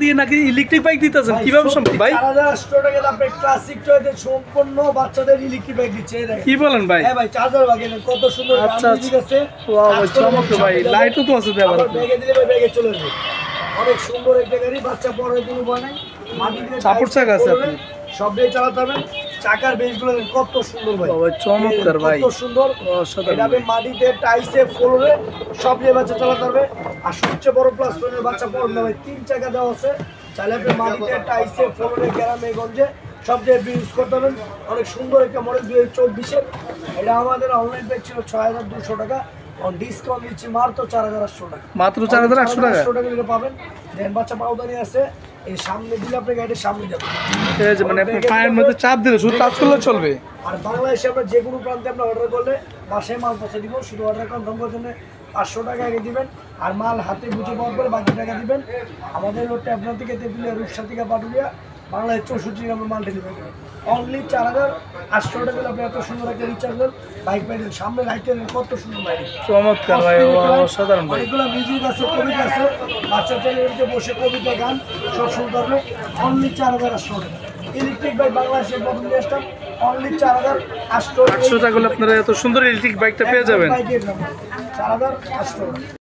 দিয়ে নাকি electric bike দিতেছেন, কিভাবে সম্ভব ভাই? 4800 টাকা আপনি ক্লাসিক চয়েসে সম্পূর্ণ বাচ্চাদের ইলেকট্রিক বাইক দিচ্ছে। এই দেখেন কি বলেন ভাই? হ্যাঁ ভাই, চার্জার বাগেন কত সুন্দর মিউজিক আছে। ওয়াও ভাই, চমৎকার ভাই, লাইটও তো আছে দেওয়া। ব্যাগে দিলে ভাই ব্যাগে চলে যাবে। অনেক সুন্দর একটা গাড়ি, বাচ্চা পড়ার কোনো ভয় নাই। মাটিতে সাপোর্ট চাকা আছে আপনি সব দিয়ে চালাতে পারবেন। চাকার বেসগুলো কত সুন্দর ভাই, ভাই চমৎকার ভাই, কত সুন্দর। এটা আপনি মাটিতে টাইসে ফ্লোরে সব দিয়ে বাচ্চা চালাতে পারবে। আর সবচেয়ে বড় প্লাস পয়েন্ট, বাচ্চা পড়বে না ভাই, 3 চাকা দেওয়া আছে। চাইলে আপনি মাটিতে টাইসে ফ্লোরে গ্রামে গঞ্জে সব জায়গায় ইউজ করতে পারবেন। অনেক সুন্দর একটা মডেল 2024-এর। এটা আমাদের অনলাইন প্রাইস ছিল 6200 টাকা, ডিসকাউন্ট দিচ্ছি মাত্র 4800 টাকা। মাত্র 4800 টাকা টাকা পাবেন। দেন বাচ্চা পাউদানি আছে, এই সামনে দিলে আপনি গাড়ির সামনে যাবে। এই যে মানে আপনার পায়ের মধ্যে চাপ দিলে শুধু টাচ করলে চলবে। আর বাংলাদেশে আমরা যে কোনো প্রান্তে আমরা অর্ডার করলে বাসায় মাল পৌঁছে দিব। শুধু অর্ডার কনফার্ম করার জন্য 500 টাকা আগে দিবেন, আর মাল হাতে বুঝে পাওয়ার পরে বাকি টাকা দিবেন। আমাদের লোকটা আপনার থেকে তেঁতুলিয়া রূপসা থেকে পাটুলিয়া বাংলাদেশ 64 গ্রামের মাল ডেলিভারি করেন। অনলি 4800 টাকা আপনি এত সুন্দর একটা রিচার্জেবল বাইক পাইলেন। সামনে লাইটের কত সুন্দর বাইক, চমৎকার ভাই, অসাধারণ ভাই। অনেকগুলো মিউজিক আছে, কবিতা আছে। বাচ্চা চ্যানেলকে বসে কবিতা গান সব শুনতে পারবে। অনলি 4800 টাকা ইলেকট্রিক বাইক বাংলাদেশে প্রথম নিয়ে আসতাম। অনলি 4800 টাকা হলে আপনারা এত সুন্দর ইলেকট্রিক বাইকটা পেয়ে যাবেন। 4800 টাকা।